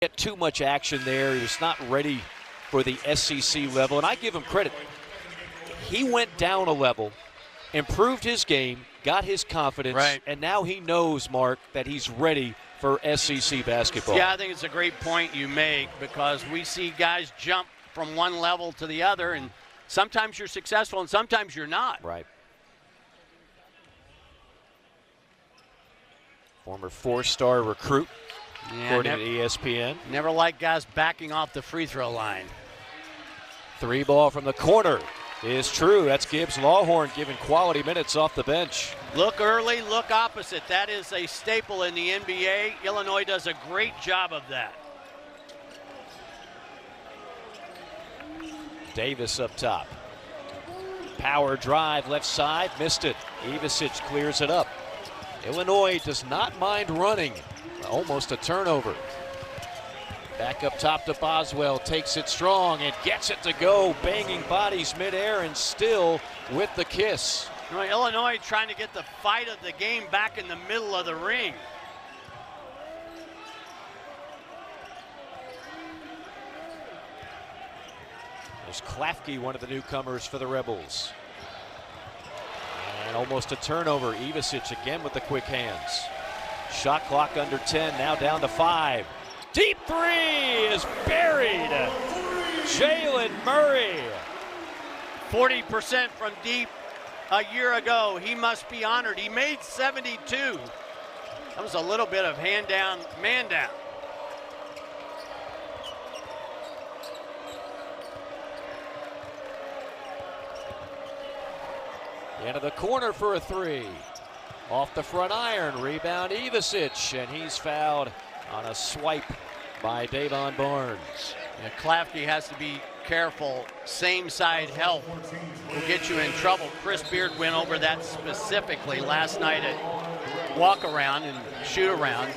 Get too much action there. He was not ready for the SEC level, and I give him credit. He went down a level, improved his game, got his confidence, right, and now he knows, Mark, that he's ready for SEC basketball. Yeah, I think it's a great point you make, because we see guys jump from one level to the other, and sometimes you're successful and sometimes you're not. Right. Former four-star recruit, according to ESPN. Never like guys backing off the free throw line. Three ball from the corner is true. That's Gibbs Lawhorn giving quality minutes off the bench. Look early, look opposite. That is a staple in the NBA. Illinois does a great job of that. Davis up top. Power drive left side, missed it. Ivisic clears it up. Illinois does not mind running. Almost a turnover. Back up top to Boswell, takes it strong and gets it to go. Banging bodies midair and still with the kiss. Illinois trying to get the fight of the game back in the middle of the ring. There's Klafke, one of the newcomers for the Rebels. And almost a turnover. Ivisic again with the quick hands. Shot clock under 10, now down to 5. Deep three is buried. Jalen Murray. 40% from deep a year ago. He must be honored. He made 72. That was a little bit of hand down, man down. Into the corner for a three. Off the front iron, rebound Ivisic, and he's fouled on a swipe by Davon Barnes. Yeah, Klafke has to be careful. Same side help will get you in trouble. Chris Beard went over that specifically last night at walk around and shoot around.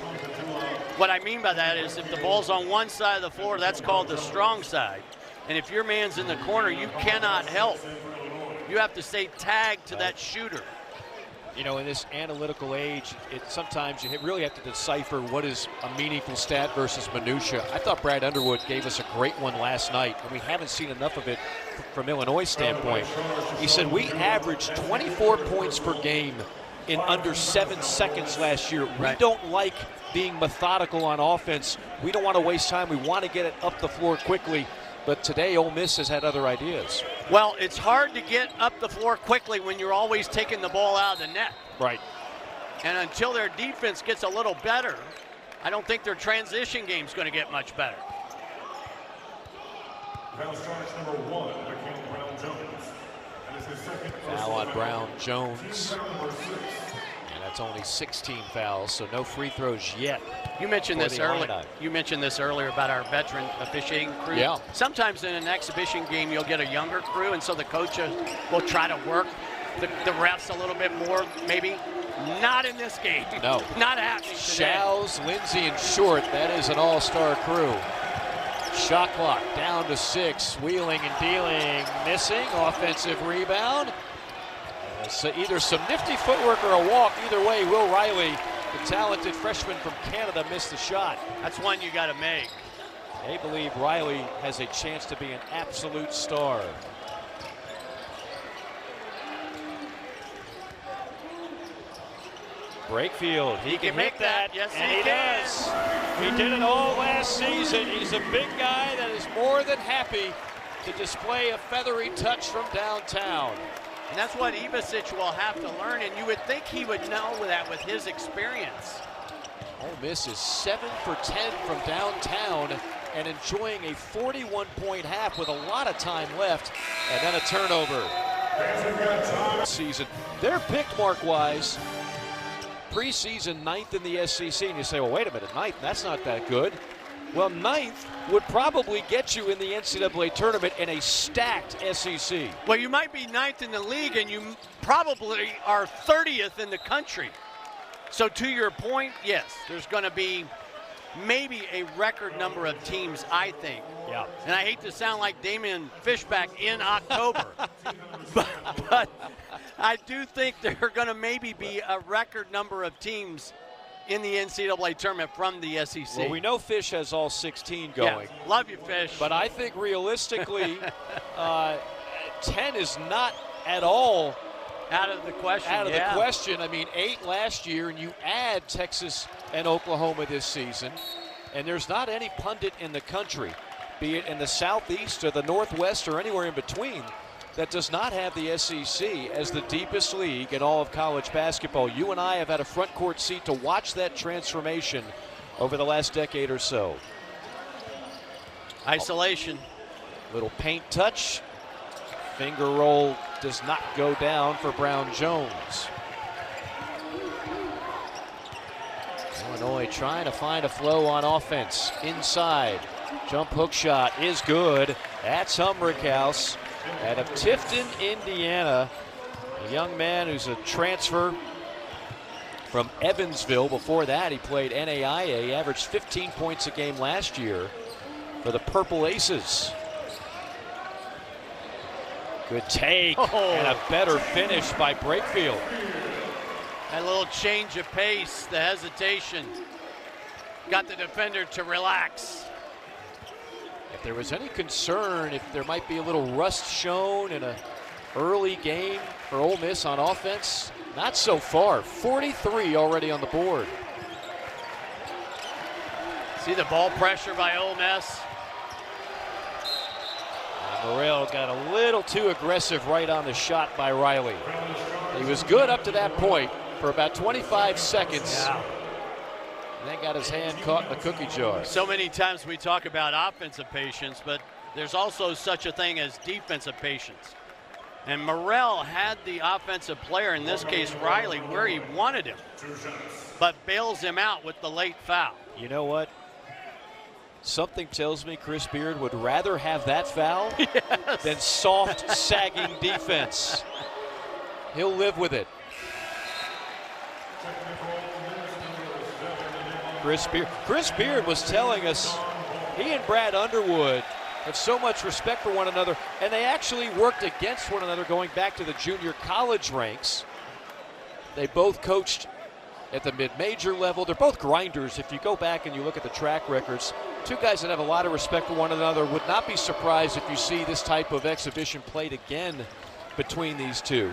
What I mean by that is if the ball's on one side of the floor, that's called the strong side. And if your man's in the corner, you cannot help. You have to stay tagged to that shooter. You know, in this analytical age, sometimes you really have to decipher what is a meaningful stat versus minutia. I thought Brad Underwood gave us a great one last night, and we haven't seen enough of it from Illinois' standpoint. He said we averaged 24 points per game in under 7 seconds last year. We don't like being methodical on offense. We don't want to waste time. We want to get it up the floor quickly. But today, Ole Miss has had other ideas. Well, it's hard to get up the floor quickly when you're always taking the ball out of the net. Right. And until their defense gets a little better, I don't think their transition game's going to get much better. Foul charge number 1, against Brown Jones. That is his second. Foul on Brown Jones. And that's only 16 fouls, so no free throws yet. You mentioned this earlier. You mentioned this earlier about our veteran officiating crew. Yeah. Sometimes in an exhibition game, you'll get a younger crew, and so the coach will try to work the refs a little bit more, maybe. Not in this game. No. Not happening today. Shows, Lindsey, and Short. That is an all-star crew. Shot clock down to 6. Wheeling and dealing. Missing. Offensive rebound. So either some nifty footwork or a walk. Either way, Will Riley, the talented freshman from Canada, missed the shot. That's one you got to make. They believe Riley has a chance to be an absolute star. Brakefield, he can make hit that, Yes, and he he can. does. He did it all last season. He's a big guy that is more than happy to display a feathery touch from downtown. And that's what Ivisic will have to learn, and you would think he would know that with his experience. Ole Miss is 7 for 10 from downtown and enjoying a 41-point half with a lot of time left, and then a turnover. Season. They're picked mark-wise. Preseason 9th in the SEC, and you say, well, wait a minute, 9th, that's not that good. Well, 9th would probably get you in the NCAA tournament in a stacked SEC. Well, you might be 9th in the league, and you probably are 30th in the country. So to your point, yes, there's going to be maybe a record number of teams, I think. Yeah. And I hate to sound like Damian Fishback in October, but I do think there are going to maybe be a record number of teams in the NCAA tournament from the SEC. Well, we know Fish has all 16 going. Yeah, love you, Fish. But I think realistically, 10 is not at all out of the question. the question. I mean, 8 last year, and you add Texas and Oklahoma this season, and there's not any pundit in the country, be it in the Southeast or the Northwest or anywhere in between, that does not have the SEC as the deepest league in all of college basketball. You and I have had a front court seat to watch that transformation over the last decade or so. Isolation. Little paint touch. Finger roll does not go down for Brown Jones. Illinois trying to find a flow on offense. Inside. Jump hook shot is good. That's Humbrickhouse out of Tifton, Indiana. A young man who's a transfer from Evansville. Before that, he played NAIA, averaged 15 points a game last year for the Purple Aces. Good take and a better finish by Brakefield. That little change of pace, the hesitation, got the defender to relax. If there was any concern, if there might be a little rust shown in an early game for Ole Miss on offense, not so far. 43 already on the board. See the ball pressure by Ole Miss. Morrell got a little too aggressive right on the shot by Riley. He was good up to that point for about 25 seconds. Yeah. And then got his hand caught in the cookie jar. So many times we talk about offensive patience, but there's also such a thing as defensive patience. And Morrell had the offensive player, in this case Riley, where he wanted him, but bails him out with the late foul. You know what? Something tells me Chris Beard would rather have that foul than soft, sagging defense. He'll live with it. Chris Beard was telling us he and Brad Underwood have so much respect for one another, and they actually worked against one another going back to the junior college ranks. They both coached at the mid-major level. They're both grinders. If you go back and you look at the track records, two guys that have a lot of respect for one another. Would not be surprised if you see this type of exhibition played again between these two.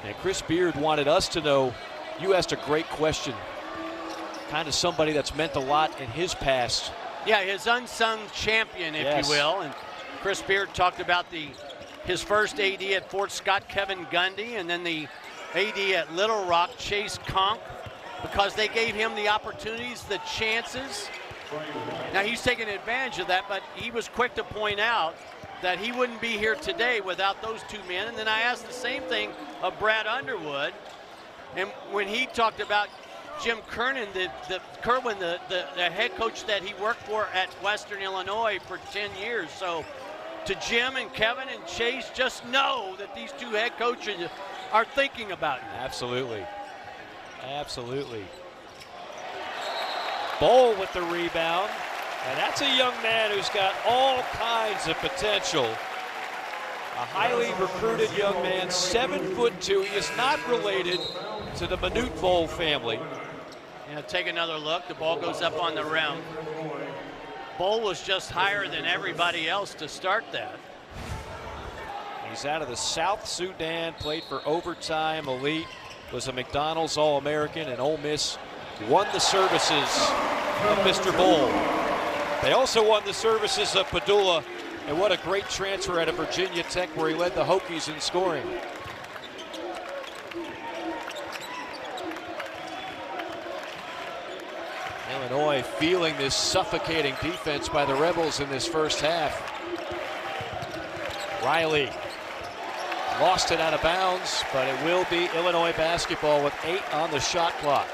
And Chris Beard wanted us to know, you asked a great question, kind of somebody that's meant a lot in his past. Yeah, his unsung champion, if you will. And Chris Beard talked about his first AD at Fort Scott, Kevin Gundy, and then the AD at Little Rock, Chase Conk, because they gave him the opportunities, the chances. Now he's taking advantage of that, but he was quick to point out that he wouldn't be here today without those two men. And then I asked the same thing of Brad Underwood, and when he talked about Jim Kerwin, the head coach that he worked for at Western Illinois for 10 years. So to Jim and Kevin and Chase, just know that these two head coaches are thinking about you. Absolutely. Absolutely. Bowl with the rebound. And that's a young man who's got all kinds of potential. A highly recruited young man, 7'2". He is not related to the Manute Bowl family. Yeah, take another look. The ball goes up on the rim. Bowl was just higher than everybody else to start that. He's out of the South Sudan, played for Overtime Elite, was a McDonald's All-American, and Ole Miss won the services of Mr. Bowl. They also won the services of Padula, and what a great transfer out of Virginia Tech where he led the Hokies in scoring. Illinois feeling this suffocating defense by the Rebels in this first half. Riley lost it out of bounds, but it will be Illinois basketball with 8 on the shot clock.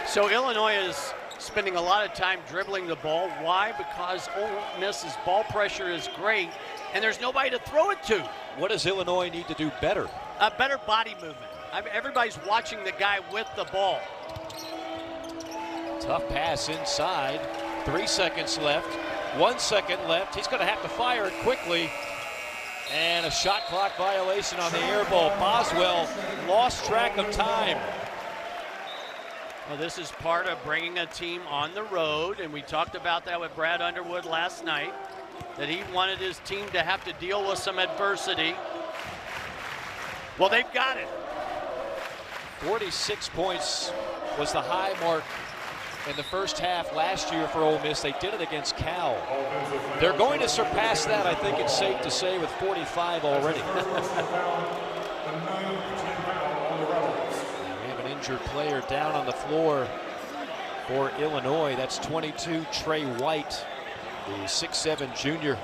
So Illinois is spending a lot of time dribbling the ball. Why? Because Ole Miss's ball pressure is great, and there's nobody to throw it to. What does Illinois need to do better? A better body movement. Everybody's watching the guy with the ball. Tough pass inside. 3 seconds left. 1 second left. He's going to have to fire it quickly. And a shot clock violation on the air ball. Boswell lost track of time. Well, this is part of bringing a team on the road, and we talked about that with Brad Underwood last night, that he wanted his team to have to deal with some adversity. Well, they've got it. 46 points was the high mark in the first half last year for Ole Miss. They did it against Cal. They're going to surpass that, I think it's safe to say, with 45 already. We have an injured player down on the floor for Illinois. That's 22, Trey White, the 6'7" junior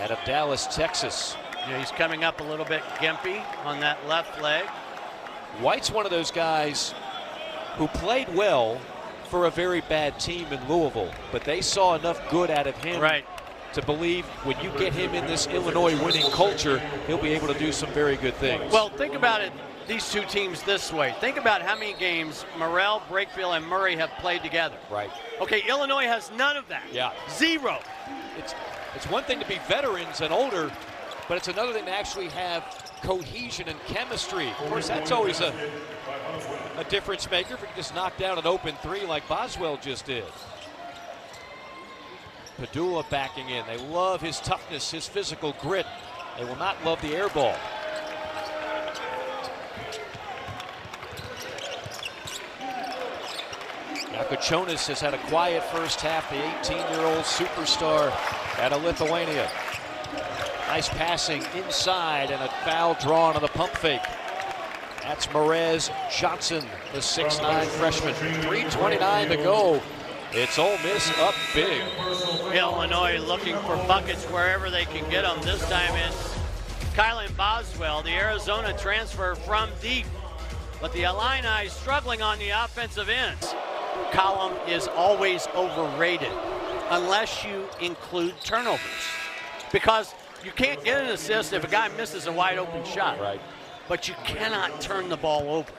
out of Dallas, Texas. Yeah, he's coming up a little bit gimpy on that left leg. White's one of those guys who played well for a very bad team in Louisville, but they saw enough good out of him to believe when you get him in this Illinois winning culture, he'll be able to do some very good things. Well, think about it, these two teams this way. Think about how many games Morrell, Brakefield, and Murray have played together. Right. Okay, Illinois has none of that. Yeah. 0. It's one thing to be veterans and older, but it's another thing to actually have cohesion and chemistry. Of course, that's always a difference maker if you can just knock down an open three like Boswell just did. Padula backing in. They love his toughness, his physical grit. They will not love the air ball. Yakuchonis has had a quiet first half, the 18-year-old superstar out of Lithuania. Nice passing inside and a foul drawn on the pump fake. That's Merez Johnson, the 6'9" freshman. 3:29 to go. It's Ole Miss up big. Illinois looking for buckets wherever they can get them. This time it's Kylan Boswell, the Arizona transfer from deep. But the Illini struggling on the offensive ends. Column is always overrated unless you include turnovers. Because you can't get an assist if a guy misses a wide open shot. Right. But you cannot turn the ball over.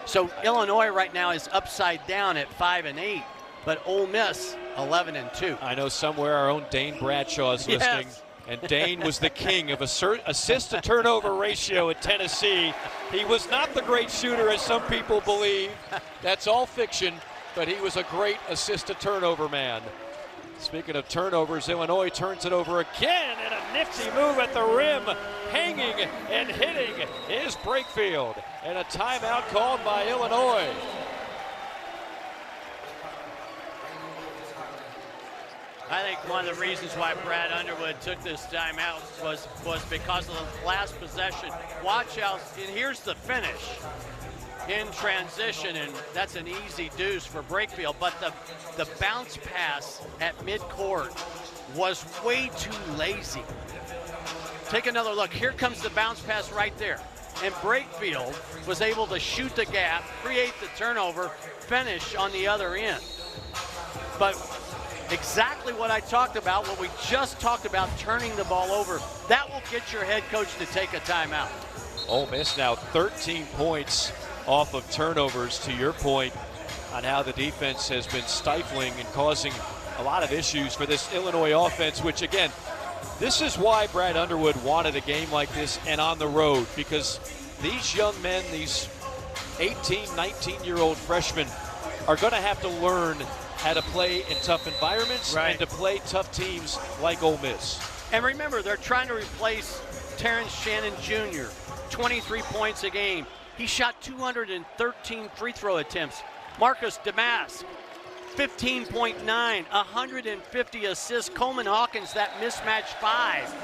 So Illinois right now is upside down at 5-8, but Ole Miss 11-2. I know somewhere our own Dane Bradshaw is listening. Yes. And Dane was the king of assist to turnover ratio at Tennessee. He was not the great shooter as some people believe. That's all fiction, but he was a great assist to turnover man. Speaking of turnovers, Illinois turns it over again, and a nifty move at the rim. Hanging and hitting is Brakefield, and a timeout called by Illinois. I think one of the reasons why Brad Underwood took this timeout was because of the last possession. Watch out, and here's the finish in transition, and that's an easy deuce for Brakefield, but the bounce pass at midcourt was way too lazy. Take another look. Here comes the bounce pass right there. And Brakefield was able to shoot the gap, create the turnover, finish on the other end. But exactly what I talked about, what we just talked about, turning the ball over, that will get your head coach to take a timeout. Ole Miss now 13 points off of turnovers, to your point on how the defense has been stifling and causing a lot of issues for this Illinois offense, which again, this is why Brad Underwood wanted a game like this and on the road, because these young men, these 18, 19-year-old freshmen are going to have to learn how to play in tough environments and to play tough teams like Ole Miss. And remember, they're trying to replace Terrence Shannon Jr., 23 points a game. He shot 213 free throw attempts. Marcus Damask, 15.9, 150 assists. Coleman Hawkins, that mismatch 5.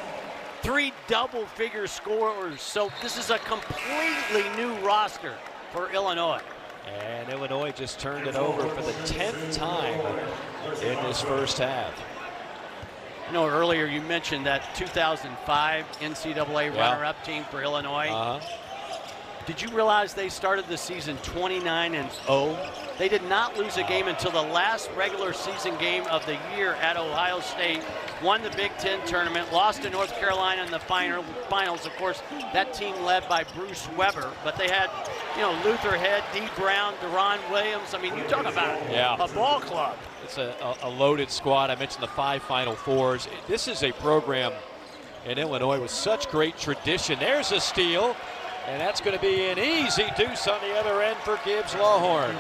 3 double-figure scorers. So this is a completely new roster for Illinois. And Illinois just turned it over for the 10th time in this first half. You know, earlier you mentioned that 2005 NCAA runner-up team for Illinois. Did you realize they started the season 29-0? They did not lose a game until the last regular season game of the year at Ohio State. Won the Big Ten tournament, lost to North Carolina in the finals. Of course, that team led by Bruce Weber, but they had, you know, Luther Head, Dee Brown, Deron Williams. I mean, you talk about a ball club. It's a loaded squad. I mentioned the 5 Final Fours. This is a program in Illinois with such great tradition. There's a steal, and that's going to be an easy deuce on the other end for Gibbs Lawhorn.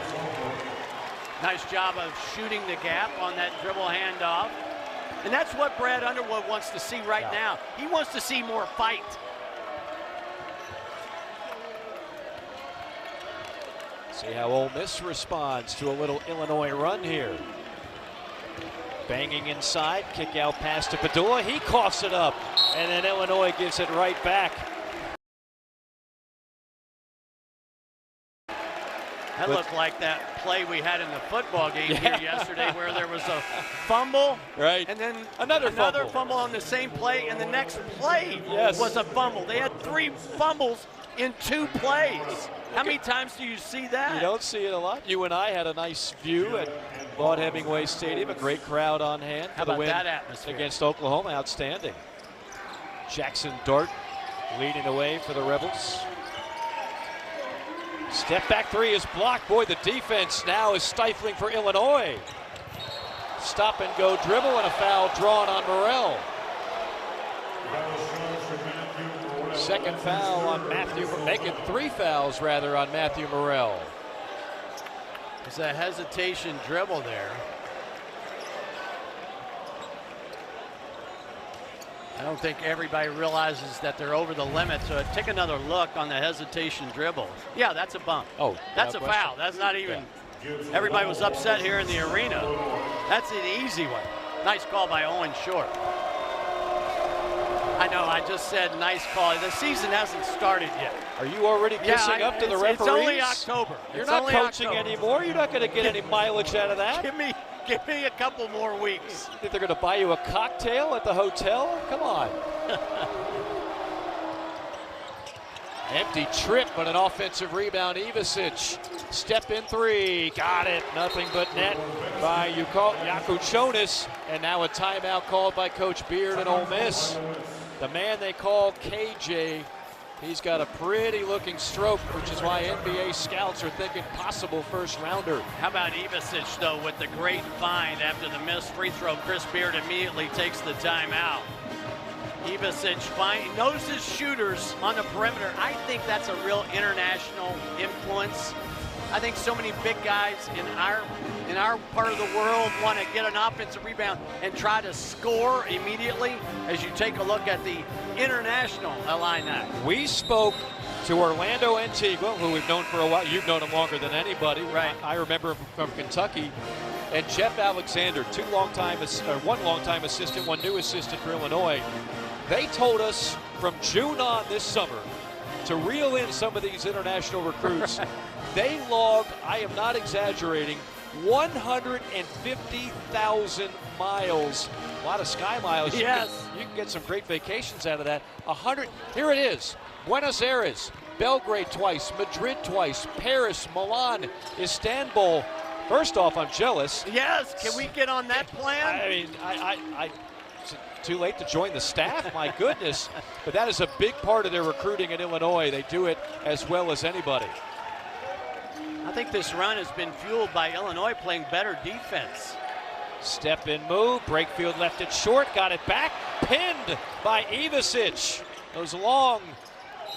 Nice job of shooting the gap on that dribble handoff. And that's what Brad Underwood wants to see right now. He wants to see more fight. See how Ole Miss responds to a little Illinois run here. Banging inside, kick out pass to Padula. He coughs it up, and then Illinois gives it right back. That looked like that play we had in the football game here yesterday where there was a fumble, right, and then another fumble on the same play, and the next play was a fumble. They had 3 fumbles in 2 plays. How many times do you see that? You don't see it a lot. You and I had a nice view at Vaught Hemingway Stadium, a great crowd on hand for the win against Oklahoma. Outstanding. Jackson Dart leading the way for the Rebels. Step back 3 is blocked. Boy, the defense now is stifling for Illinois. Stop and go dribble and a foul drawn on Morrell. Second foul on Matthew, making 3 fouls rather on Matthew Morrell. There's a hesitation dribble there. I don't think everybody realizes that they're over the limit, so take another look on the hesitation dribble. Yeah, that's a bump. Oh, that's a foul. That's not even, everybody was upset here in the arena. That's an easy one. Nice call by Owen Short. I know, I just said nice call. The season hasn't started yet. Are you already kissing up to the referees? It's only October. You're not coaching anymore. You're not going to get any mileage out of that. Give me a couple more weeks. You think they're going to buy you a cocktail at the hotel? Come on. Empty trip, but an offensive rebound. Ivasic, step in 3, got it. Nothing but net by Yakuchonis, and now a timeout called by Coach Beard and Ole Miss. The man they call KJ, he's got a pretty looking stroke, which is why NBA scouts are thinking possible first rounder. How about Ivasic, though, with the great find after the missed free throw? Chris Beard immediately takes the timeout. Ivasic knows his shooters on the perimeter. I think that's a real international influence. I think so many big guys in our part of the world want to get an offensive rebound and try to score immediately as you take a look at the international Illini. We spoke to Orlando Antigua, who we've known for a while. You've known him longer than anybody. Right. I remember him from Kentucky. And Jeff Alexander, one long-time assistant, one new assistant for Illinois. They told us from June on this summer to reel in some of these international recruits. They logged, I am not exaggerating, 150,000 miles. A lot of sky miles. Yes. You can get some great vacations out of that. Here it is. Buenos Aires, Belgrade twice, Madrid twice, Paris, Milan, Istanbul. First off, I'm jealous. Yes, can we get on that plan? I mean, is it too late to join the staff? My goodness. But that is a big part of their recruiting in Illinois. They do it as well as anybody. I think this run has been fueled by Illinois playing better defense. Step in move, Brakefield left it short, got it back, pinned by Ivasic. Those long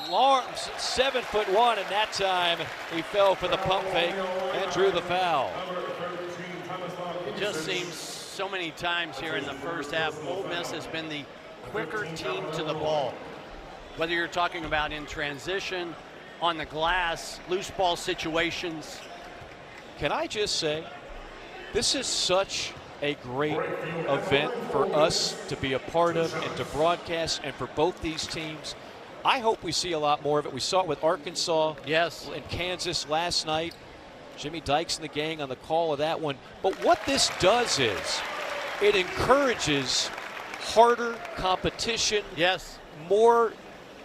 7'1", and that time he fell for the pump fake and drew the foul. It just seems so many times here in the first half, Ole Miss has been the quicker team to the ball. Whether you're talking about in transition, on the glass, loose ball situations. Can I just say, this is such a great event for us to be a part of and to broadcast, and for both these teams. I hope we see a lot more of it. We saw it with Arkansas and Kansas last night. Jimmy Dykes and the gang on the call of that one. But what this does is it encourages harder competition, more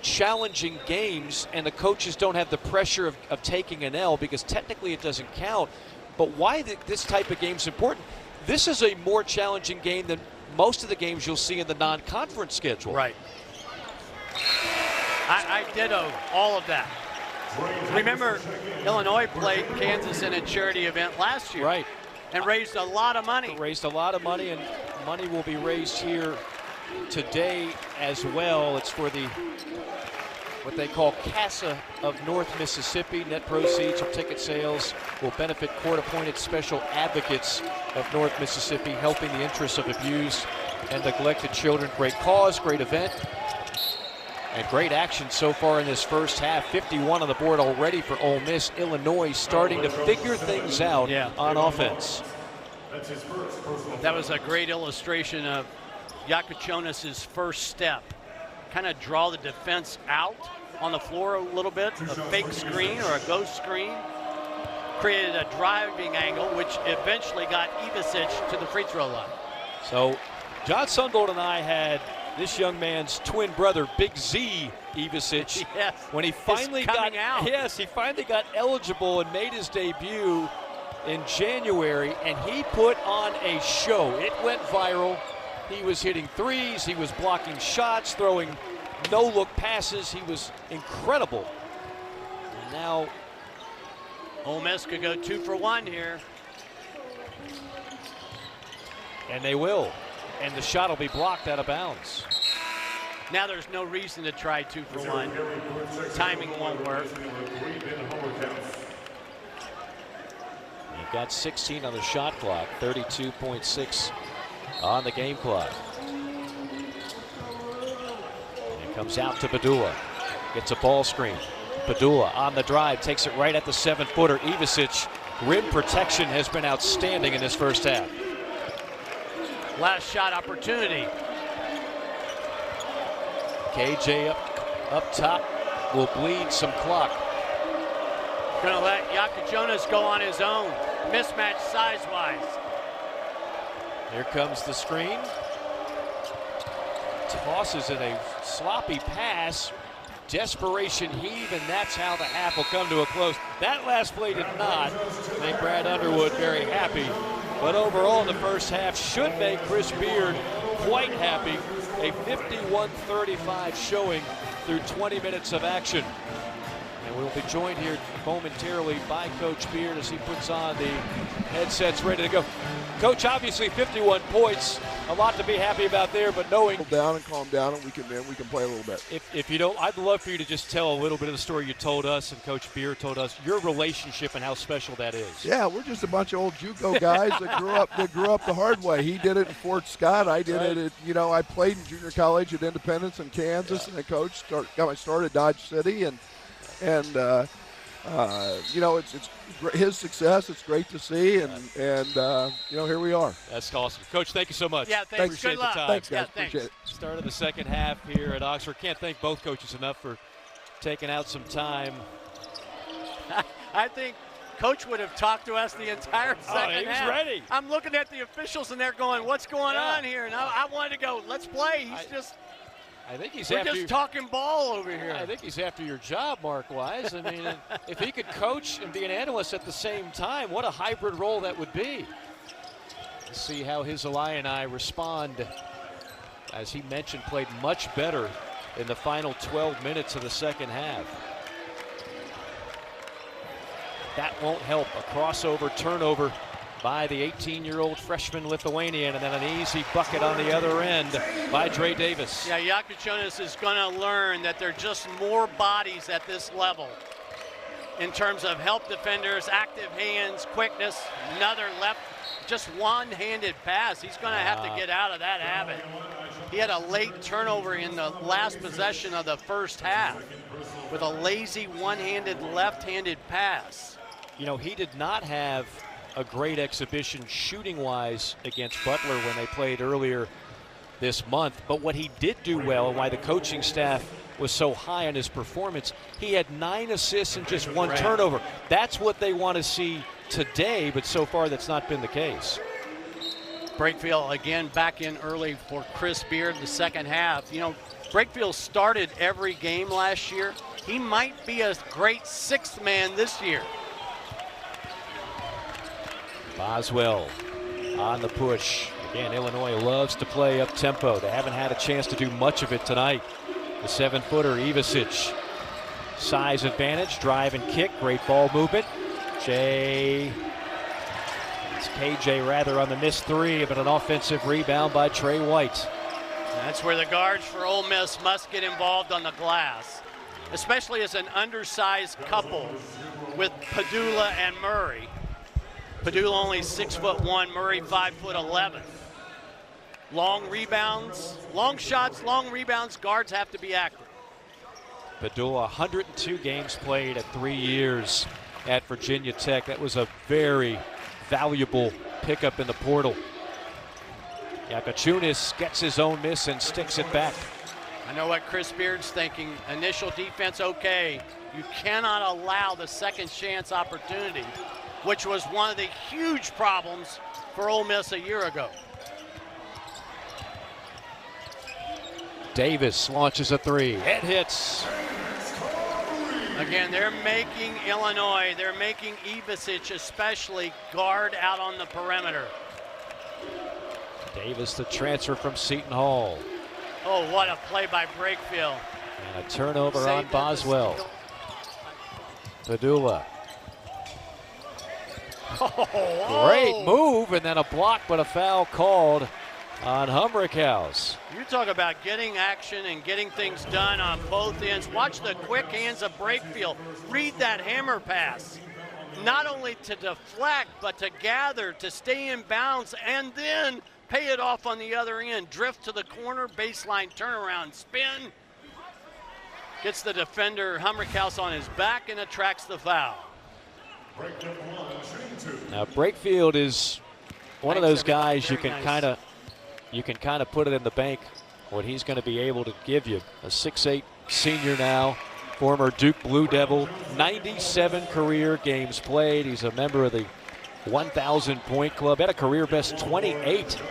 challenging games, and the coaches don't have the pressure of taking an L, because technically it doesn't count. But why this type of game is important? This is a more challenging game than most of the games you'll see in the non-conference schedule. Right. I ditto all of that. Remember, Illinois played Kansas in a charity event last year. Right. And raised a lot of money. Raised a lot of money, and money will be raised here today as well. It's for the what they call CASA of North Mississippi. Net proceeds from ticket sales will benefit court-appointed special advocates of North Mississippi, helping the interests of abused and neglected children. Great cause, great event, and great action so far in this first half. 51 on the board already for Ole Miss. Illinois starting to figure things out on offense. That was a great illustration of Yakachonis' first step. Kind of draw the defense out on the floor a little bit, a fake screen or a ghost screen. Created a driving angle, which eventually got Ivisic to the free throw line. So John Sungold and I had this young man's twin brother, Big Z Ivisic, Yes, when he finally got out. Yes, he finally got eligible and made his debut in January, and he put on a show. It went viral. He was hitting threes, he was blocking shots, throwing no-look passes. He was incredible. And now Ole Miss could go 2 for 1 here. And they will. And the shot will be blocked out of bounds. Now there's no reason to try 2 for 1. Timing won't work. You've got 16 on the shot clock, 32.6 on the game clock. And it comes out to Padula. Gets a ball screen. Padula on the drive, takes it right at the 7-footer. Ivisic, rim protection has been outstanding in this first half. Last shot opportunity. KJ up top will bleed some clock. Gonna let Yakachonis go on his own. Mismatch size-wise. Here comes the screen. Tosses it a sloppy pass. Desperation heave, and that's how the half will come to a close. That last play did not make Brad Underwood very happy. But overall, the first half should make Chris Beard quite happy. A 51-35 showing through 20 minutes of action. And we'll be joined here momentarily by Coach Beard as he puts on the headsets ready to go. Coach, obviously 51 points, a lot to be happy about there, but knowing down and calm down, and we can play a little bit. If you don't, I'd love for you to just tell a little bit of the story you told us and Coach Beard told us, your relationship and how special that is. Yeah, we're just a bunch of old JUCO guys that grew up the hard way. He did it in Fort Scott. I did it at, I played in junior college at Independence in Kansas, and I coached, got my start at Dodge City, and it's his success. It's great to see, and here we are. That's awesome, Coach. Thank you so much. Yeah, thanks. Appreciate Good luck. the time. Thanks, guys. Yeah, thanks. Appreciate it. Start of the second half here at Oxford. Can't thank both coaches enough for taking out some time. I think Coach would have talked to us the entire second he was half. ready. I'm looking at the officials, and they're going, "What's going on here?" And I wanted to go, "Let's play." I think he's We're after just talking ball over here. I think he's after your job, Mark Wise. I mean, if he could coach and be an analyst at the same time, what a hybrid role that would be. Let's see how his Illini respond. As he mentioned, played much better in the final 12 minutes of the second half. That won't help. A crossover turnover by the 18-year-old freshman Lithuanian, and then an easy bucket on the other end by Dre Davis. Yeah, Yakachonis is going to learn that there are just more bodies at this level in terms of help defenders, active hands, quickness, another left, just one-handed pass. He's going to have to get out of that habit. He had a late turnover in the last possession of the first half with a lazy one-handed left-handed pass. He did not have a great exhibition shooting-wise against Butler when they played earlier this month. But what he did do well, and why the coaching staff was so high on his performance, he had 9 assists and just 1 turnover. That's what they want to see today, but so far that's not been the case. Brakefield again back in early for Chris Beard the second half. Brakefield started every game last year. He might be a great 6th man this year. Boswell on the push. Again, Illinois loves to play up tempo. They haven't had a chance to do much of it tonight. The 7-footer, Ivisic. Size advantage, drive and kick, great ball movement. It's KJ rather on the missed 3, but an offensive rebound by Trey White. That's where the guards for Ole Miss must get involved on the glass. especially as an undersized couple with Padula and Murray. Padula only 6'1", Murray 5'11". Long rebounds, long shots, long rebounds, guards have to be accurate. Padula, 102 games played at 3 years at Virginia Tech. That was a very valuable pickup in the portal. Yakachunas gets his own miss and sticks it back. I know what Chris Beard's thinking. Initial defense, okay. You cannot allow the second chance opportunity, which was one of the huge problems for Ole Miss a year ago. Davis launches a three. It hits. Again, they're making Illinois, they're making Ivisic especially guard out on the perimeter. Davis, the transfer from Seton Hall. Oh, what a play by Brakefield. And a turnover on Saved Boswell. Padula. Great move, and then a block, but a foul called on Humrickhouse. You talk about getting action and getting things done on both ends. Watch the quick hands of Brakefield. Read that hammer pass. Not only to deflect, but to gather, to stay in bounds, and then pay it off on the other end. Drift to the corner, baseline turnaround, spin. Gets the defender, Humrickhouse, on his back and attracts the foul. Now Brakefield is one of those guys you can kind of put it in the bank what he's going to be able to give you. A 6'8" senior now, former Duke Blue Devil, 97 career games played. He's a member of the 1,000 point club. Had a career best 28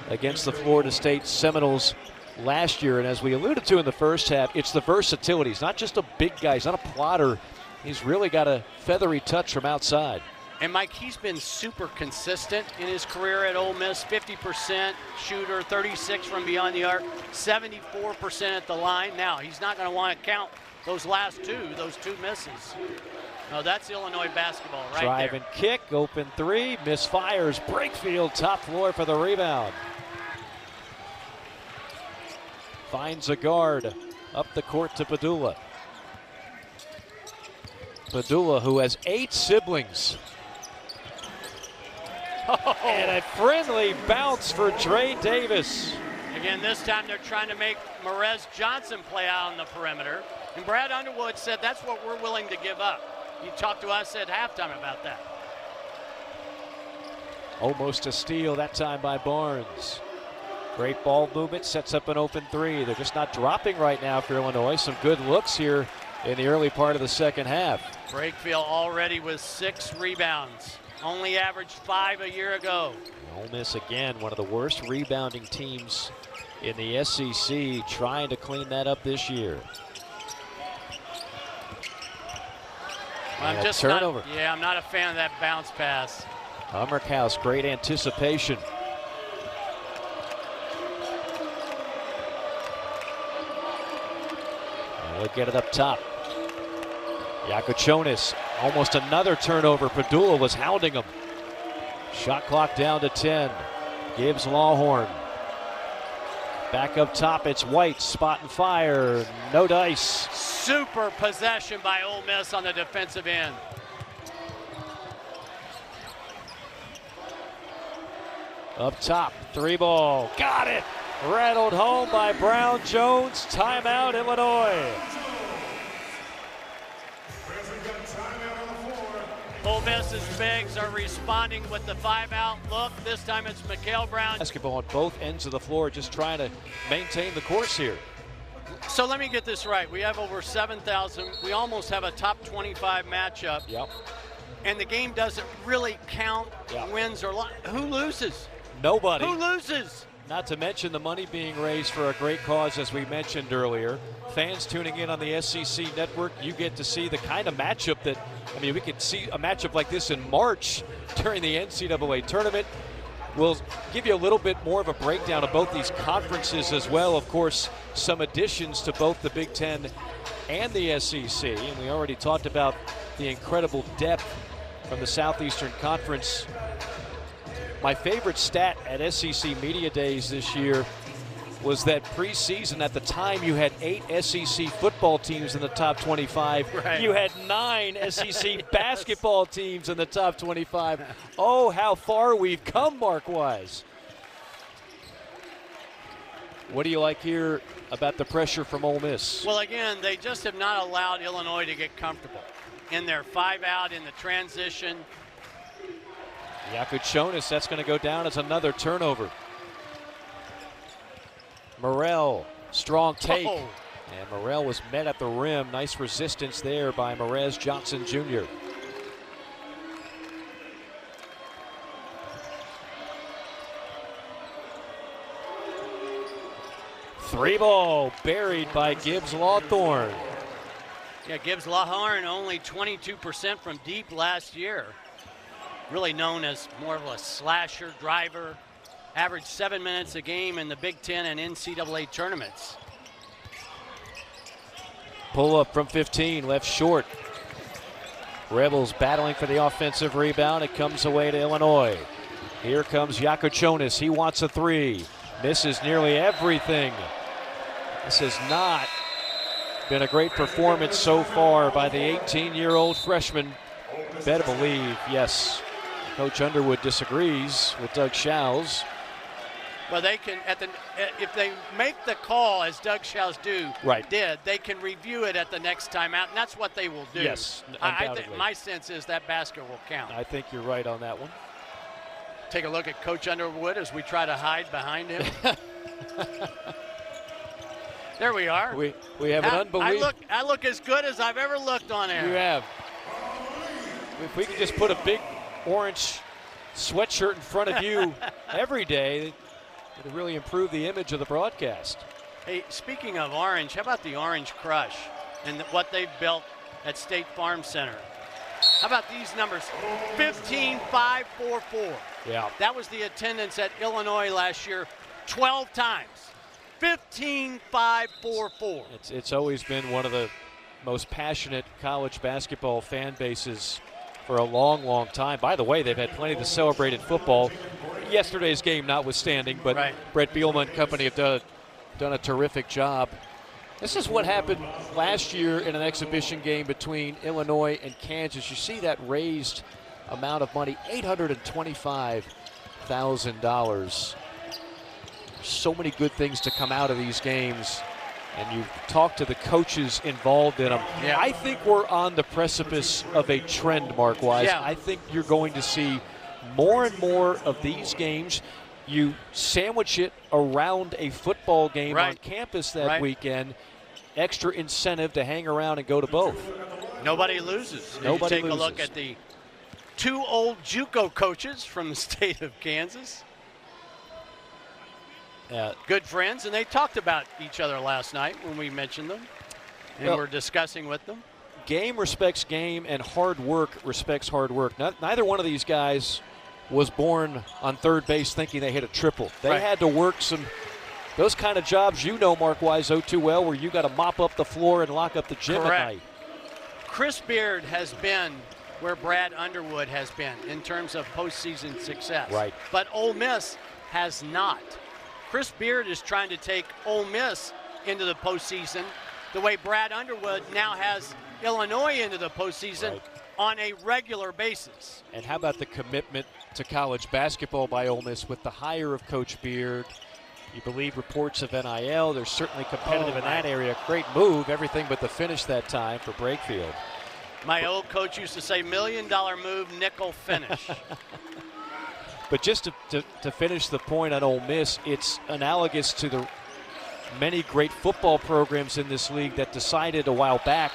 against the Florida State Seminoles last year. And as we alluded to in the first half, it's the versatility. He's not just a big guy, he's not a plotter. He's really got a feathery touch from outside. And Mike, he's been super consistent in his career at Ole Miss. 50% shooter, 36 from beyond the arc, 74% at the line. Now, he's not going to want to count those last those two misses. No, that's Illinois basketball right Drive there. and kick, open three, misfires. Brakefield, top floor for the rebound. Finds a guard up the court to Padula. Padula, who has 8 siblings. And a friendly bounce for Dre Davis. Again, this time they're trying to make Marez Johnson play out on the perimeter. And Brad Underwood said that's what we're willing to give up. He talked to us at halftime about that. Almost a steal that time by Barnes. Great ball movement, sets up an open three. They're just not dropping right now for Illinois. Some good looks here in the early part of the second half. Brakefield already with 6 rebounds. Only averaged 5 a year ago. Ole Miss again, one of the worst rebounding teams in the SEC, trying to clean that up this year. I'm just turnover. I'm not a fan of that bounce pass. Humrickhouse, great anticipation. And they'll get it up top. Yakachunas, almost another turnover. Padula was hounding him. Shot clock down to 10. Gibbs Lawhorn. Back up top, it's White, spot and fire, no dice. Super possession by Ole Miss on the defensive end. Up top, 3 ball, got it! Rattled home by Brown Jones, timeout Illinois. Ole Miss's bigs are responding with the 5-out look. This time it's Mikal Brown. Basketball on both ends of the floor, just trying to maintain the course here. So let me get this right. We have over 7,000. We almost have a top 25 matchup. Yep. And the game doesn't really count wins or losses. Who loses? Nobody. Who loses? Not to mention the money being raised for a great cause, as we mentioned earlier. Fans tuning in on the SEC network, you get to see the kind of matchup that, I mean, we could see a matchup like this in March during the NCAA tournament. We'll give you a little bit more of a breakdown of both these conferences as well. Of course, some additions to both the Big Ten and the SEC. And we already talked about the incredible depth from the Southeastern Conference. My favorite stat at SEC Media Days this year was that preseason, at the time, you had 8 SEC football teams in the top 25. Right. You had 9 SEC basketball teams in the top 25. Oh, how far we've come, Mark Wise. What do you like here about the pressure from Ole Miss? Well, again, they just have not allowed Illinois to get comfortable in their 5-out, in the transition. Yakuchonis, that's going to go down as another turnover. Morrell, strong take. Oh. And Morrell was met at the rim. Nice resistance there by Marez Johnson Jr. Three ball buried by Gibbs Lawthorne. Yeah, Gibbs Lawhorn only 22% from deep last year. Really known as more of a slasher driver. Averaged 7 minutes a game in the Big Ten and NCAA tournaments. Pull up from 15, left short. Rebels battling for the offensive rebound. It comes away to Illinois. Here comes Yakuchonis. He wants a 3. Misses nearly everything. This has not been a great performance so far by the 18-year-old freshman. Better believe, yes, Coach Underwood disagrees with Doug Shows. Well, they can, if they make the call, as Doug Shows did, they can review it at the next time out, and that's what they will do. Yes, undoubtedly. My sense is that basket will count. I think you're right on that one. Take a look at Coach Underwood as we try to hide behind him. There we are. We have an unbelievable. I look as good as I've ever looked on air. You have. If we could just put a big orange sweatshirt in front of you every day, it would really improve the image of the broadcast. Hey, speaking of orange, how about the Orange Crush and what they've built at State Farm Center? How about these numbers? 15,544. Yeah. That was the attendance at Illinois last year 12 times. 15,544. It's always been one of the most passionate college basketball fan bases for a long, long time. By the way, they've had plenty to celebrate in football. Yesterday's game notwithstanding, but right. Brett Bielema and company have done a terrific job. This is what happened last year in an exhibition game between Illinois and Kansas. You see that raised amount of money, $825,000. So many good things to come out of these games, and you've talked to the coaches involved in them. Yeah. I think we're on the precipice of a trend, Mark Wise. Yeah. I think you're going to see more and more of these games. You sandwich it around a football game right. on campus that right. weekend. Extra incentive to hang around and go to both. Nobody loses. Nobody you take loses. a look at the 2 old JUCO coaches from the state of Kansas. Good friends, and they talked about each other last night when we mentioned them, and we're discussing with them. Game respects game, and hard work respects hard work. Neither one of these guys was born on third base thinking they hit a triple. They right. had to work those kind of jobs, you know, Mark Wise, oh too well, where you got to mop up the floor and lock up the gym Correct. at night. Chris Beard has been where Brad Underwood has been in terms of postseason success. Right. But Ole Miss has not. Chris Beard is trying to take Ole Miss into the postseason the way Brad Underwood now has Illinois into the postseason right. on a regular basis. And how about the commitment to college basketball by Ole Miss with the hire of Coach Beard? You believe reports of NIL. They're certainly competitive in that area. Great move, everything but the finish that time for Brakefield. My old coach used to say, $1 million move, nickel finish. But just to finish the point on Ole Miss, it's analogous to the many great football programs in this league that decided a while back,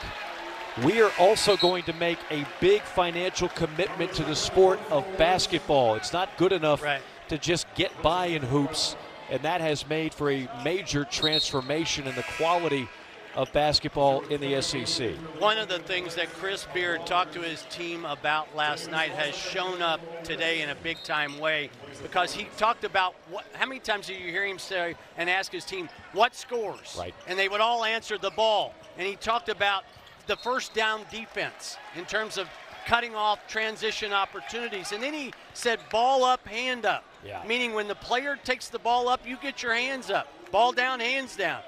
we are also going to make a big financial commitment to the sport of basketball. It's not good enough right. to just get by in hoops, and that has made for a major transformation in the quality of basketball in the SEC. One of the things that Chris Beard talked to his team about last night has shown up today in a big-time way, because he talked about how many times did you hear him say and ask his team, what scores? Right. And they would all answer the ball. And he talked about the first down defense in terms of cutting off transition opportunities. And then he said ball up, hand up. Yeah. Meaning when the player takes the ball up, you get your hands up. Ball down, hands down.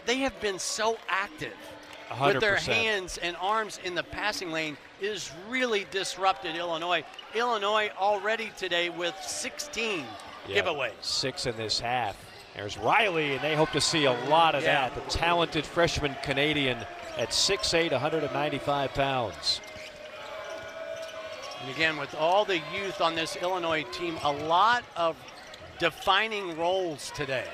They have been so active 100%. with their hands and arms in the passing lane. It has really disrupted Illinois. Illinois already today with 16 giveaways. 6 in this half. There's Riley, and they hope to see a lot of that. The talented freshman Canadian at 6'8", 195 pounds. And again, with all the youth on this Illinois team, a lot of defining roles today.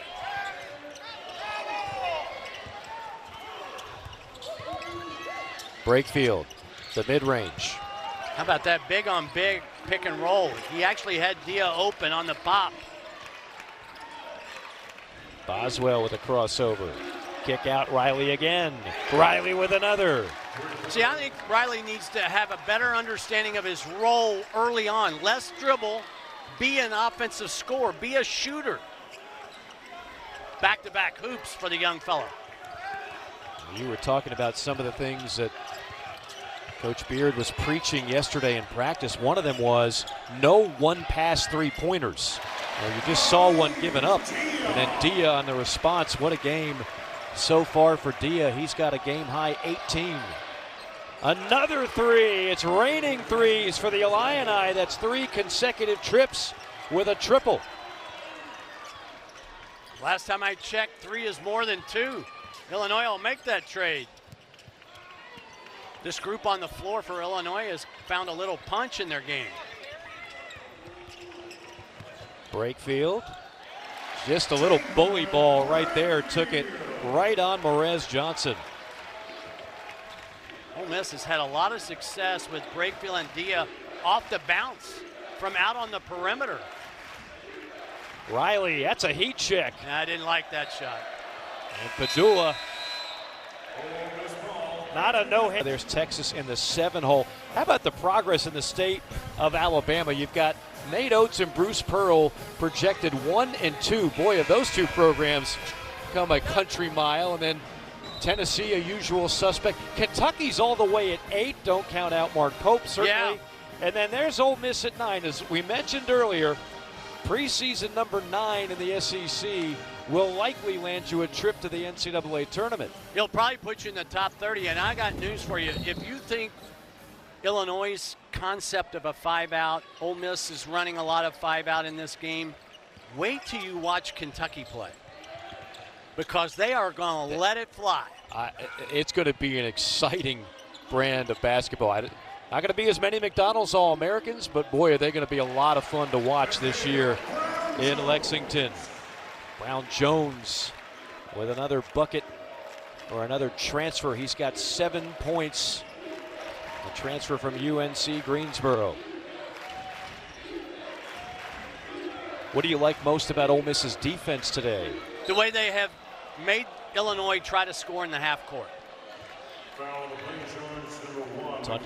Brakefield, the mid-range. How about that big on big pick and roll? He actually had Dia open on the pop. Boswell with a crossover. Kick out, Riley again. Riley with another. See, I think Riley needs to have a better understanding of his role early on. Less dribble, be an offensive scorer, be a shooter. Back-to-back hoops for the young fellow. You were talking about some of the things that Coach Beard was preaching yesterday in practice. One of them was no one-pass three-pointers. Well, you just saw one given up, and then Dia on the response. What a game so far for Dia. He's got a game-high 18. Another three. It's raining threes for the Illini. That's 3 consecutive trips with a triple. Last time I checked, 3 is more than 2. Illinois will make that trade. This group on the floor for Illinois has found a little punch in their game. Brakefield, just a little bully ball right there, took it right on Morez Johnson. Ole Miss has had a lot of success with Brakefield and Dia off the bounce from out on the perimeter. Riley, that's a heat check. I didn't like that shot. And Padula, not a no-hit. There's Texas in the 7-hole. How about the progress in the state of Alabama? You've got Nate Oates and Bruce Pearl projected 1 and 2. Boy, have those two programs come a country mile. And then Tennessee, a usual suspect. Kentucky's all the way at 8. Don't count out Mark Pope, certainly. Yeah. And then there's Ole Miss at 9. As we mentioned earlier, preseason number 9 in the SEC will likely land you a trip to the NCAA tournament. He'll probably put you in the top 30, and I got news for you. If you think Illinois' concept of a 5-out, Ole Miss is running a lot of 5-out in this game, wait till you watch Kentucky play, because they are going to let it fly. It's going to be an exciting brand of basketball. Not going to be as many McDonald's All-Americans, but boy, are they going to be a lot of fun to watch this year in Lexington. Brown Jones with another bucket or another transfer. He's got 7 points. A transfer from UNC Greensboro. What do you like most about Ole Miss's defense today? The way they have made Illinois try to score in the half court.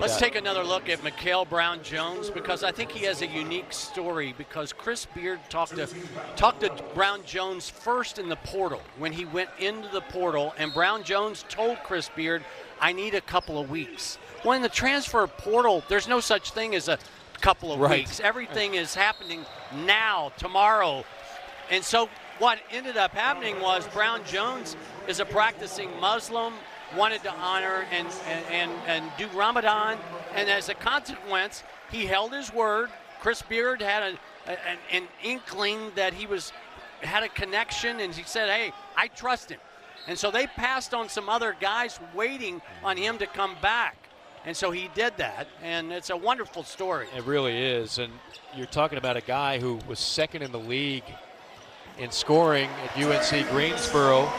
Let's take another look at Mikal Brown-Jones, because I think he has a unique story, because Chris Beard talked to Brown-Jones first in the portal when he went into the portal, and Brown-Jones told Chris Beard, I need a couple of weeks. Well, in the transfer portal, there's no such thing as a couple of weeks. Everything is happening now, tomorrow. And so what ended up happening was Brown-Jones is a practicing Muslim, wanted to honor and do Ramadan, and as a consequence, he held his word. Chris Beard had an inkling that he had a connection, and he said, hey, I trust him. And so they passed on some other guys waiting on him to come back. And so he did that, and it's a wonderful story. It really is, and you're talking about a guy who was second in the league in scoring at UNC Greensboro.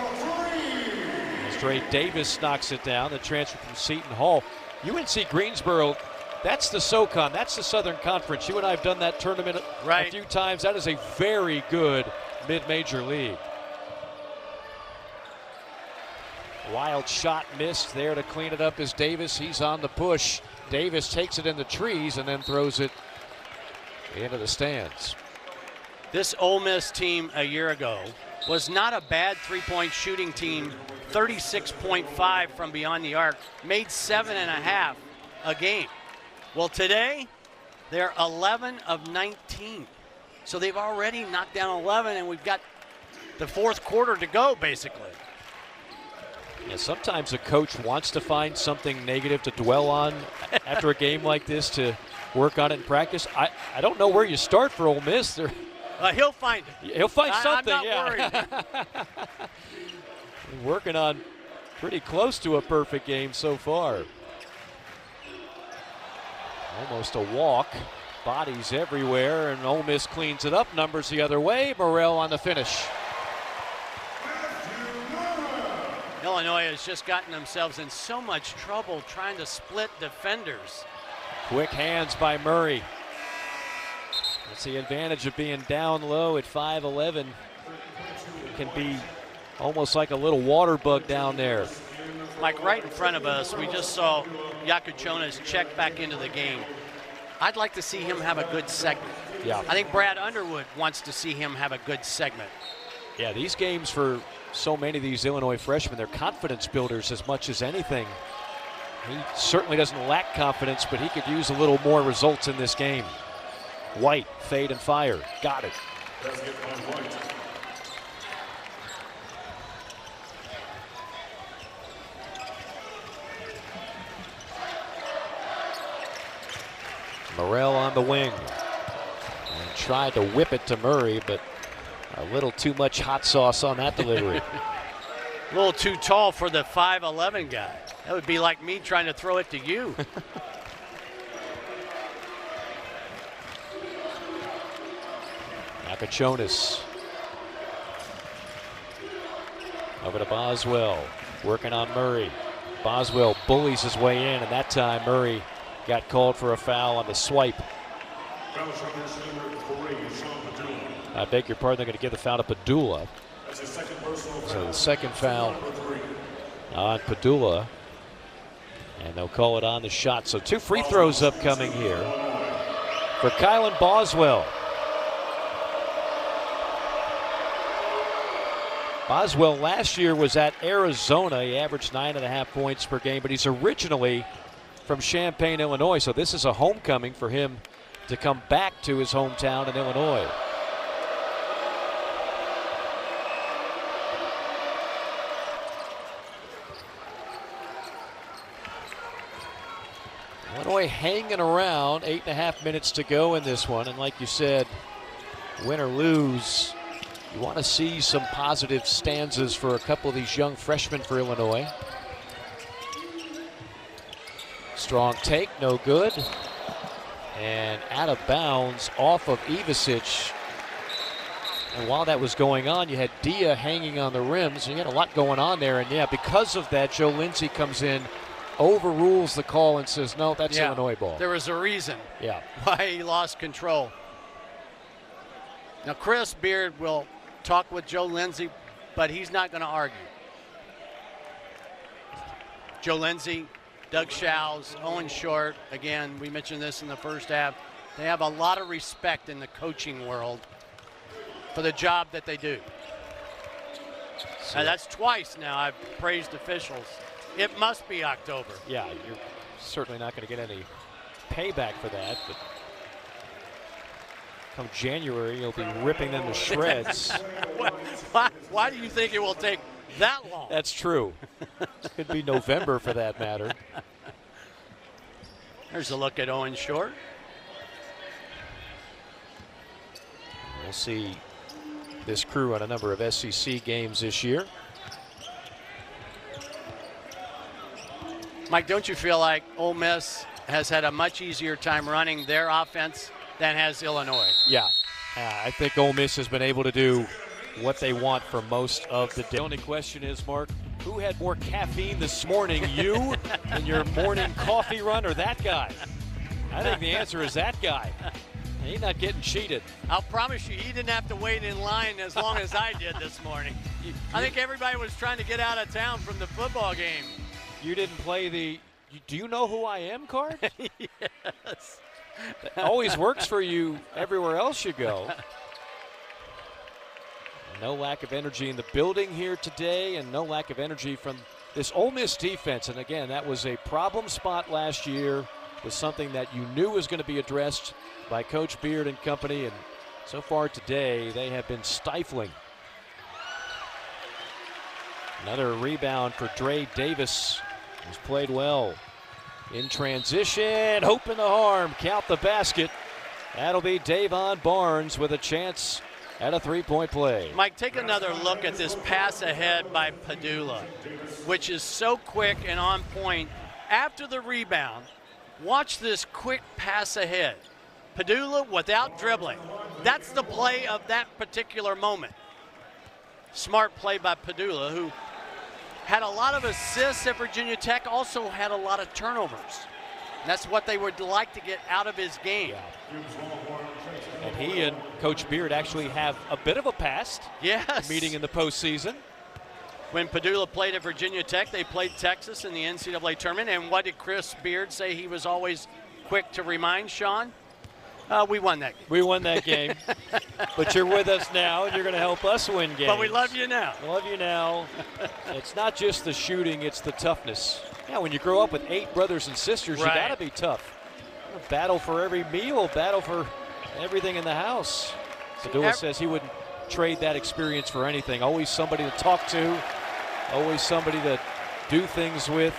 Dre Davis knocks it down, the transfer from Seton Hall. UNC Greensboro, that's the SoCon, that's the Southern Conference. You and I have done that tournament a few times. That is a very good mid-major league. Wild shot missed there to clean it up is Davis. He's on the push. Davis takes it in the trees and then throws it into the stands. This Ole Miss team a year ago was not a bad three-point shooting team. 36.5 from beyond the arc, made 7.5 a game. Well, today they're 11 of 19. So they've already knocked down 11, and we've got the fourth quarter to go, basically. Yeah, sometimes a coach wants to find something negative to dwell on after a game like this to work on it in practice. I don't know where you start for Ole Miss. He'll find it. He'll find something. I'm not worried. Working on pretty close to a perfect game so far. Almost a walk. Bodies everywhere, and Ole Miss cleans it up. Numbers the other way. Morrell on the finish. Illinois has just gotten themselves in so much trouble trying to split defenders. Quick hands by Murray. That's the advantage of being down low at 5'11". It can be almost like a little water bug down there. Like right in front of us, we just saw Yakuchonis check back into the game. I'd like to see him have a good segment. Yeah. I think Brad Underwood wants to see him have a good segment. Yeah, these games for so many of these Illinois freshmen, they're confidence builders as much as anything. He certainly doesn't lack confidence, but he could use a little more results in this game. White, fade and fire. Got it. Morrell on the wing. And tried to whip it to Murray, but a little too much hot sauce on that delivery. A little too tall for the 5'11" guy. That would be like me trying to throw it to you. Yakuchonis. Over to Boswell. Working on Murray. Boswell bullies his way in, and that time Murray got called for a foul on the swipe. I beg your pardon, they're going to give the foul to Padula. So the second foul on Padula. And they'll call it on the shot. So 2 free throws upcoming here for Kylan Boswell. Boswell last year was at Arizona. He averaged 9.5 points per game, but he's originally from Champaign, Illinois. So this is a homecoming for him to come back to his hometown in Illinois. Illinois hanging around, 8.5 minutes to go in this one. And like you said, win or lose, you want to see some positive stanzas for a couple of these young freshmen for Illinois. Strong take, no good. And out of bounds off of Ivisic. And while that was going on, you had Dia hanging on the rims. And you had a lot going on there. And yeah, because of that, Joe Lindsey comes in, overrules the call and says, no, that's Illinois ball. There was a reason why he lost control. Now, Chris Beard will talk with Joe Lindsey, but he's not going to argue. Joe Lindsey, Doug Shows, Owen Short, again, we mentioned this in the first half. They have a lot of respect in the coaching world for the job that they do. And that's twice now I've praised officials. It must be October. Yeah, you're certainly not going to get any payback for that, but come January, you'll be ripping them to shreds. Why do you think it will take that long? That's true. Could be November for that matter. There's a look at Owen Short. We'll see this crew on a number of SEC games this year. Mike, don't you feel like Ole Miss has had a much easier time running their offense than has Illinois? Yeah, I think Ole Miss has been able to do what they want for most of the day. The only question is, Mark, who had more caffeine this morning, you in your morning coffee run or that guy? I think the answer is that guy. He's not getting cheated. I'll promise you, he didn't have to wait in line as long as I did this morning. I think everybody was trying to get out of town from the football game. You didn't play the "Do you know who I am" card? Yes. That always works for you everywhere else you go. No lack of energy in the building here today, and no lack of energy from this Ole Miss defense. And again, that was a problem spot last year. It was something that you knew was going to be addressed by Coach Beard and company, and So far today, they have been stifling. Another rebound for Dre Davis, who's played well. In transition, Hope in the harm, count the basket. That'll be Davon Barnes with a chance at a three-point play. Mike, take another look at this pass ahead by Padula, which is so quick and on point. After the rebound, watch this quick pass ahead. Padula without dribbling. That's the play of that particular moment. Smart play by Padula, who had a lot of assists at Virginia Tech, also had a lot of turnovers. And that's what they would like to get out of his game. And he and Coach Beard actually have a bit of a past. Yes. Meeting in the postseason. When Padula played at Virginia Tech, they played Texas in the NCAA tournament. And what did Chris Beard say he was always quick to remind Sean? We won that game. We won that game. But you're with us now, and you're going to help us win games. But we love you now. Love you now. It's not just the shooting, it's the toughness. Yeah, when you grow up with 8 brothers and sisters, right, you got to be tough. Battle for every meal, battle for everything in the house. Padula says he wouldn't trade that experience for anything. Always somebody to talk to, always somebody to do things with.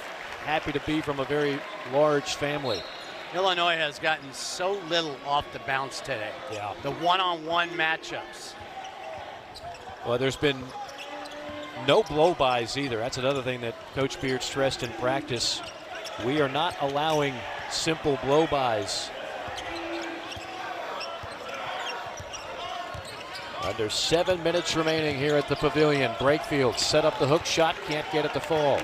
Happy to be from a very large family. Illinois has gotten so little off the bounce today. Yeah. The one-on-one matchups. Well, there's been no blow-bys either. That's another thing that Coach Beard stressed in practice. We are not allowing simple blow-bys. Under 7 minutes remaining here at the Pavilion. Brakefield set up the hook shot, can't get it to fall.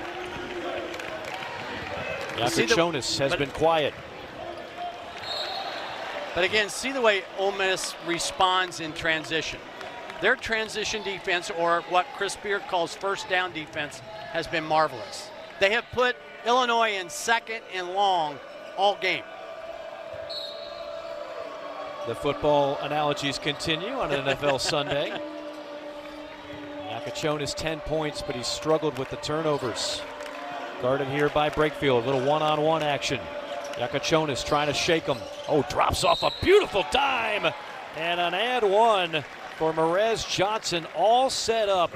Yakachonis has been quiet. But again, see the way Ole Miss responds in transition. Their transition defense, or what Chris Beard calls first down defense, has been marvelous. They have put Illinois in second and long all game. The football analogies continue on an NFL Sunday. Yakachonis 10 points, but he's struggled with the turnovers. Guarded here by Brakefield, a little one-on-one action. Yakachonis trying to shake him. Oh, drops off a beautiful dime. And an and one for Merez Johnson, all set up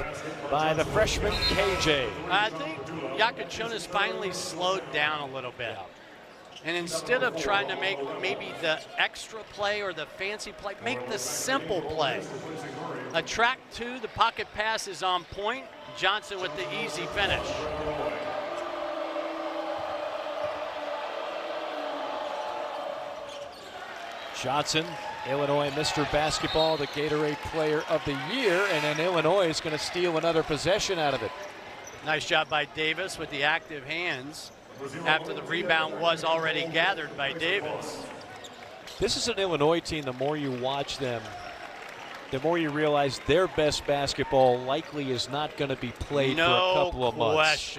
by the freshman KJ. I think Yakachonis finally slowed down a little bit. And instead of trying to make maybe the extra play or the fancy play, make the simple play. A track 2, the pocket pass is on point. Johnson with the easy finish. Johnson, Illinois Mr. Basketball, the Gatorade Player of the Year, and then Illinois is going to steal another possession out of it. Nice job by Davis with the active hands after the rebound was already gathered by Davis. This is an Illinois team, the more you watch them, the more you realize their best basketball likely is not going to be played for a couple of months.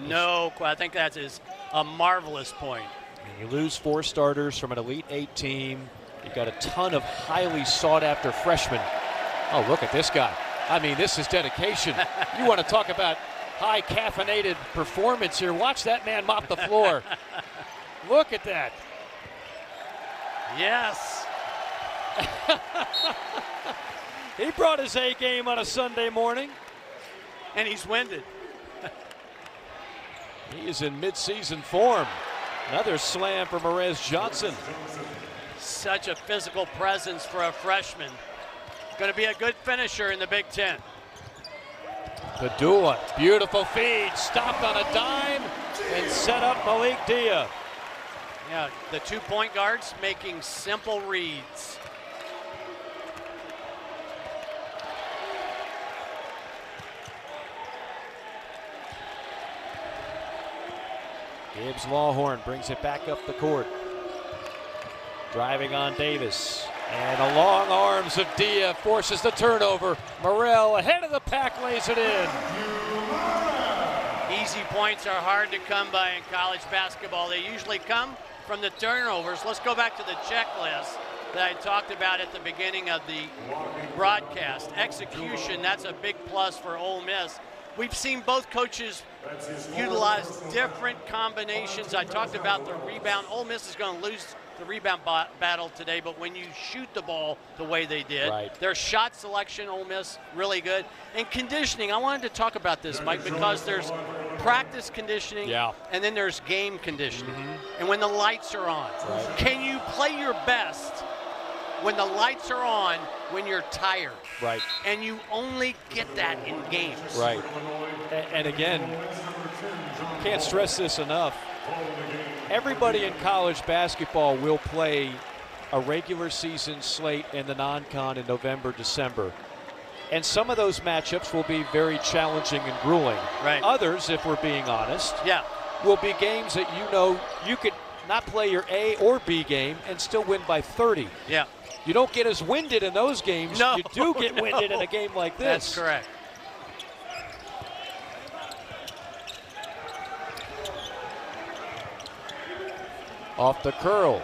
No question. I think that is a marvelous point. And you lose 4 starters from an Elite 8 team. You've got a ton of highly sought-after freshmen. Oh, look at this guy. I mean, this is dedication. You want to talk about high caffeinated performance here. Watch that man mop the floor. Look at that. Yes. He brought his A game on a Sunday morning. And he's winded. He is in midseason form. Another slam for Merez Johnson. Such a physical presence for a freshman. Going to be a good finisher in the Big Ten. Padula, beautiful feed, stopped on a dime and set up Malik Dia. Yeah, the 2 point guards making simple reads. Gibbs Lawhorn brings it back up the court. Driving on Davis. And the long arms of Dia forces the turnover. Morrell ahead of the pack, lays it in. Easy points are hard to come by in college basketball. They usually come from the turnovers. Let's go back to the checklist that I talked about at the beginning of the broadcast. Execution, that's a big plus for Ole Miss. We've seen both coaches utilize different combinations. I talked about the rebound. Ole Miss is going to lose the rebound battle today, but when you shoot the ball the way they did, Right. their shot selection, Ole Miss, really good. And conditioning, I wanted to talk about this, Mike, because there's practice conditioning, Yeah. and then there's game conditioning. And when the lights are on, can you play your best when the lights are on when you're tired? Right. And you only get that in games. Right. And again, can't stress this enough. Everybody in college basketball will play a regular season slate in the non-con in November, December. And some of those matchups will be very challenging and grueling. Right. Others, if we're being honest, Yeah. will be games that you know you could not play your A or B game and still win by 30. Yeah. You don't get as winded in those games. No, You do get winded no. in a game like this. That's correct. Off the curl.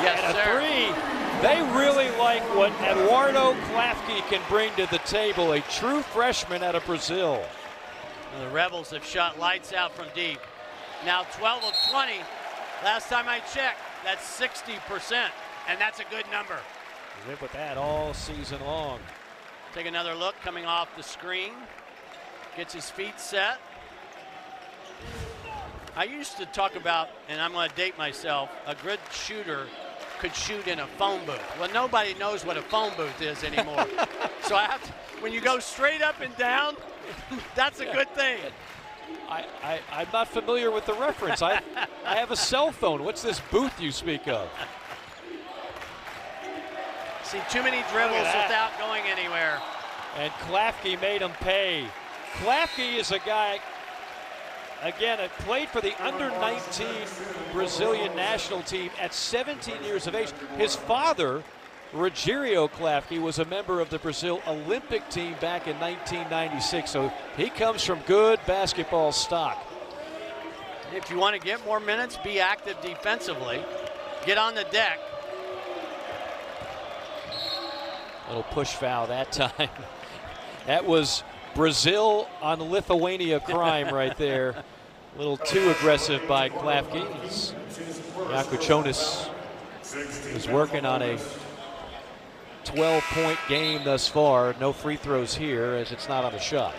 Yes, And a sir. three. They really like what Eduardo Klafke can bring to the table, a true freshman out of Brazil. The Rebels have shot lights out from deep. Now 12 of 20. Last time I checked, that's 60%, and that's a good number. Live with that all season long. Take another look coming off the screen. Gets his feet set. I used to talk about, and I'm going to date myself, a good shooter could shoot in a phone booth. Well, nobody knows what a phone booth is anymore. So I have to, when you go straight up and down, that's a good thing. I'm not familiar with the reference. I have a cell phone. What's this booth you speak of? See too many dribbles that. without going anywhere. And Klafke made him pay. Klafke is a guy, again, played for the under-19 Brazilian national team at 17 years of age. His father, Rogério Klafke, was a member of the Brazil Olympic team back in 1996, so he comes from good basketball stock. If you want to get more minutes, be active defensively. Get on the deck. Little push foul that time. That was Brazil on Lithuania crime right there. A little too aggressive by Klafke. Jakučionis is working on a 12-point game thus far. No free throws here as it's not on the shot.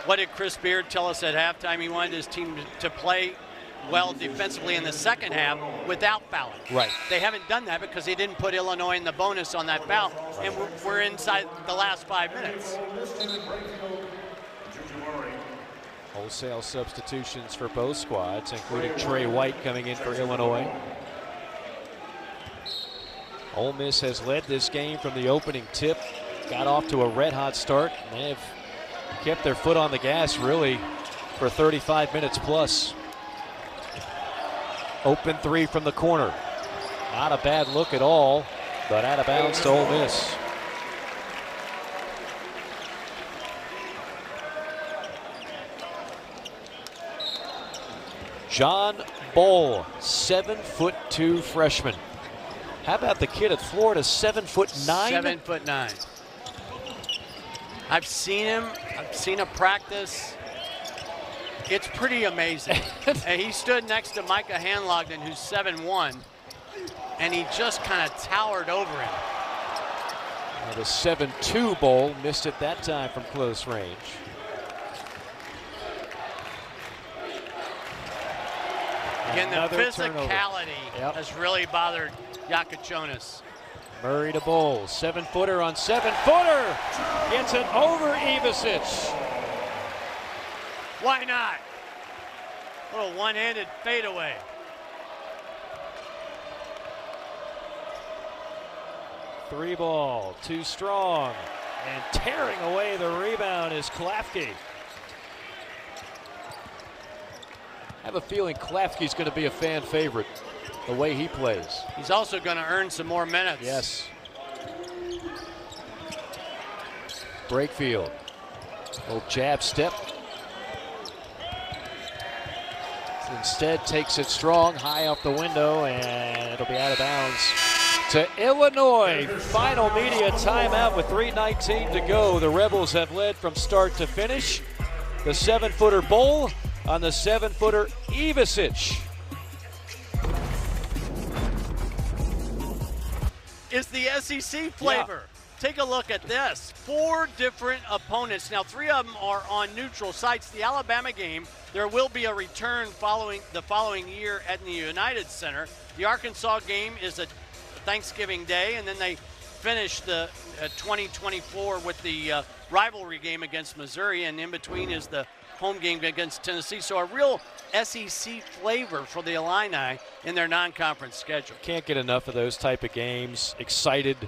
What did Chris Beard tell us at halftime? He wanted his team to play well defensively in the second half without fouling. Right. They haven't done that because they didn't put Illinois in the bonus on that foul, and we're inside the last 5 minutes. Wholesale substitutions for both squads, including Trey White coming in for Illinois. Ole Miss has led this game from the opening tip. Got off to a red-hot start. And they've kept their foot on the gas, really, for 35 minutes plus. Open three from the corner. Not a bad look at all, but out of bounds to Ole Miss. John Bull, 7'2" freshman. How about the kid at Florida, 7'9"? 7'9". I've seen him. I've seen a practice. It's pretty amazing. And he stood next to Micah Hanlogden, who's 7'1", and he just kind of towered over him. Now the 7'2" Bull missed it that time from close range. Again, the Another physicality turnover. Yep. has really bothered Jakučionis. Murray to Bull, 7-footer on 7-footer. Gets it over Ivisic. Why not? Little one-handed fadeaway. Three ball, too strong. And tearing away the rebound is Klafke. I have a feeling Klafke's going to be a fan favorite, the way he plays. He's also going to earn some more minutes. Yes. Brakefield. Little jab step. Instead takes it strong, high off the window, and it'll be out of bounds to Illinois. Final media timeout with 3:19 to go. The Rebels have led from start to finish. The 7-footer Bull on the 7-footer Ivisic. is the SEC flavor. Yeah. Take a look at this. 4 different opponents. Now, 3 of them are on neutral sites. The Alabama game, there will be a return following the following year at the United Center. The Arkansas game is a Thanksgiving Day, and then they finish the 2024 with the rivalry game against Missouri, and in between is the home game against Tennessee. So a real SEC flavor for the Illini in their non-conference schedule. Can't get enough of those type of games. Excited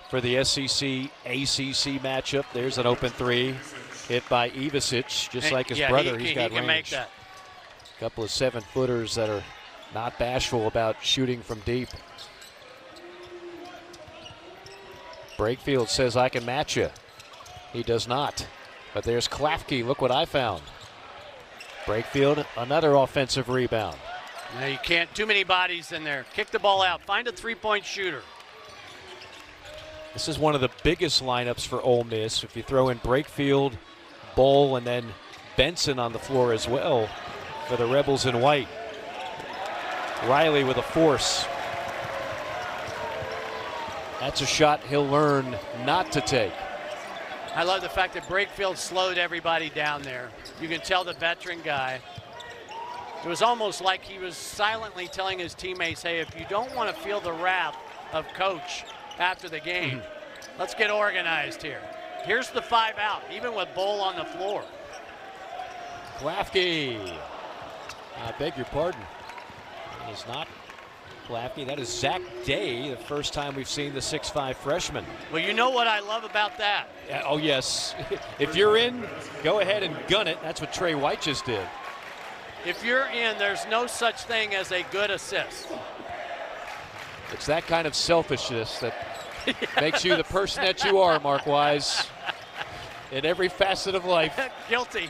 for the SEC ACC matchup. There's an open 3 hit by Ivisic, just like his brother. He's got range. He can make that. A couple of 7-footers that are not bashful about shooting from deep. Brakefield says, I can match you. He does not. But there's Klafke. Look what I found. Brakefield, another offensive rebound. Now you can't, too many bodies in there. Kick the ball out. Find a 3-point shooter. This is one of the biggest lineups for Ole Miss. If you throw in Brakefield, Bowl, and then Benson on the floor as well for the Rebels in white. Riley with a force. That's a shot he'll learn not to take. I love the fact that Brakefield slowed everybody down there. You can tell the veteran guy. It was almost like he was silently telling his teammates, hey, if you don't want to feel the wrath of coach after the game, let's get organized here. Here's the 5 out, even with Bowl on the floor. Klafke. I beg your pardon. That is not Klafke. That is Zach Day, the first time we've seen the 6'5 freshman. Well, you know what I love about that? Oh, yes. If you're in, go ahead and gun it. That's what Trey White just did. If you're in, there's no such thing as a good assist. It's that kind of selfishness that makes you the person that you are, Mark Wise, in every facet of life. Guilty.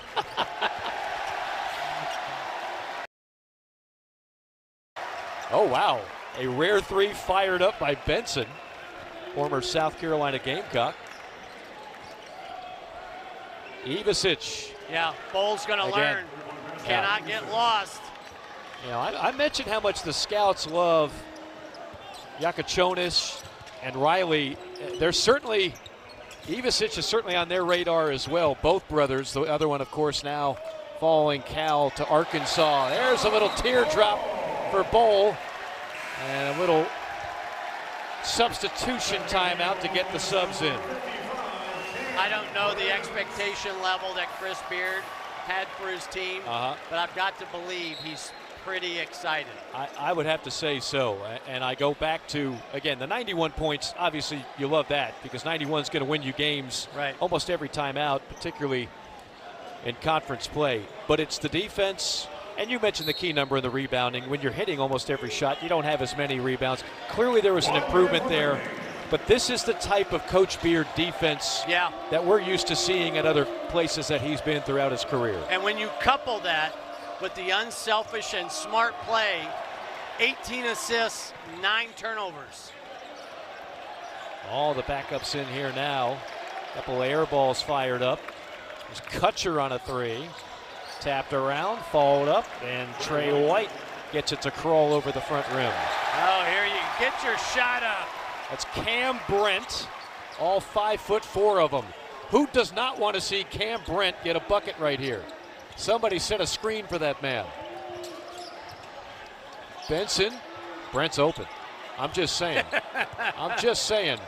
Oh, wow. A rare 3 fired up by Benson, former South Carolina Gamecock. Ivisic. Yeah, Bowl's going to learn. Cannot get lost. You know, I mentioned how much the scouts love Yakachonis and Riley. They're certainly, Ivisic is certainly on their radar as well. Both brothers, the other one, of course, now following Cal to Arkansas. There's a little teardrop for Bowl, and a little substitution timeout to get the subs in. I don't know the expectation level that Chris Beard had for his team, but I've got to believe he's pretty excited. I would have to say so, and I go back to, again, the 91 points. Obviously, you love that because 91 is going to win you games almost every time out, particularly in conference play. But it's the defense. And you mentioned the key number in the rebounding. When you're hitting almost every shot, you don't have as many rebounds. Clearly there was an improvement there. But this is the type of Coach Beard defense that we're used to seeing at other places that he's been throughout his career. And when you couple that with the unselfish and smart play, 18 assists, 9 turnovers. All the backups in here now. A couple of air balls fired up. There's Kutcher on a 3. Tapped around, followed up, and Trey White gets it to crawl over the front rim. Oh, here you get your shot up. That's Cam Brent, all 5'4" of them. Who does not want to see Cam Brent get a bucket right here? Somebody set a screen for that man. Benson, Brent's open. I'm just saying. I'm just saying.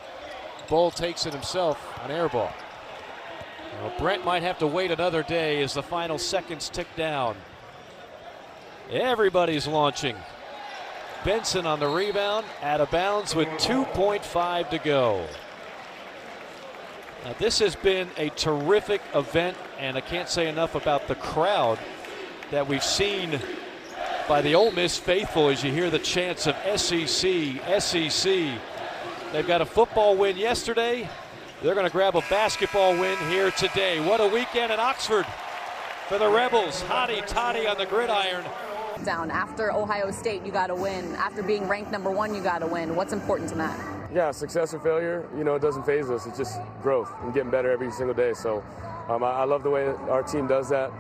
Bull takes it himself, an air ball. Well, Brent might have to wait another day as the final seconds tick down. Everybody's launching. Benson on the rebound, out of bounds with 2.5 to go. Now, this has been a terrific event, and I can't say enough about the crowd that we've seen by the Ole Miss faithful as you hear the chants of SEC, SEC. They've got a football win yesterday. They're going to grab a basketball win here today. What a weekend in Oxford for the Rebels. Hotty toddy on the gridiron. Down after Ohio State, you got to win. After being ranked #1, you got to win. What's important to that? Yeah, success or failure, you know, it doesn't faze us. It's just growth and getting better every single day. So I love the way our team does that.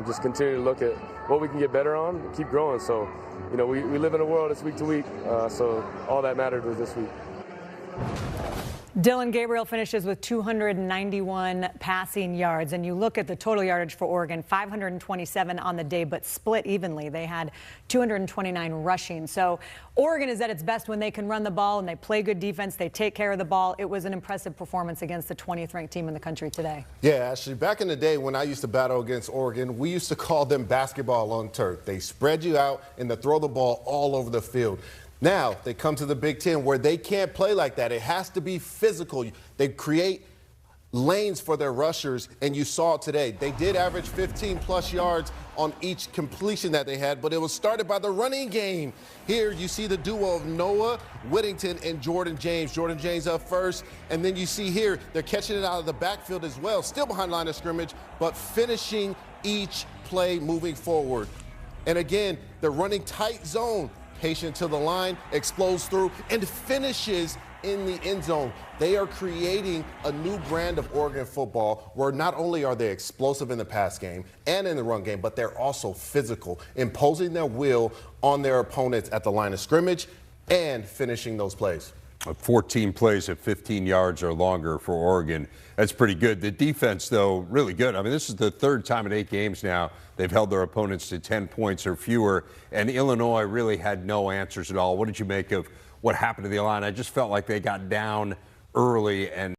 Just continue to look at what we can get better on and keep growing. So, you know, we live in a world that's week to week. So all that mattered was this week. Dylan Gabriel finishes with 291 passing yards, and you look at the total yardage for Oregon, 527 on the day, but split evenly. They had 229 rushing. So Oregon is at its best when they can run the ball and they play good defense. They take care of the ball. It was an impressive performance against the 20th ranked team in the country today. Yeah, actually, back in the day when I used to battle against Oregon, we used to call them basketball on turf. They spread you out and they throw the ball all over the field. Now they come to the Big Ten where they can't play like that. It has to be physical. They create lanes for their rushers, and you saw it today. They did average 15-plus yards on each completion that they had, but it was started by the running game. Here you see the duo of Noah Whittington and Jordan James. Jordan James up first, and then you see here they're catching it out of the backfield as well, still behind line of scrimmage, but finishing each play moving forward. And again, they're running tight zone. Patient to the line, explodes through, and finishes in the end zone. They are creating a new brand of Oregon football where not only are they explosive in the pass game and in the run game, but they're also physical, imposing their will on their opponents at the line of scrimmage and finishing those plays. 14 plays at 15 yards or longer for Oregon. That's pretty good. The defense, though, really good. I mean, this is the third time in 8 games now they've held their opponents to 10 points or fewer, and Illinois really had no answers at all. What did you make of what happened to the Illini? I just felt like they got down early and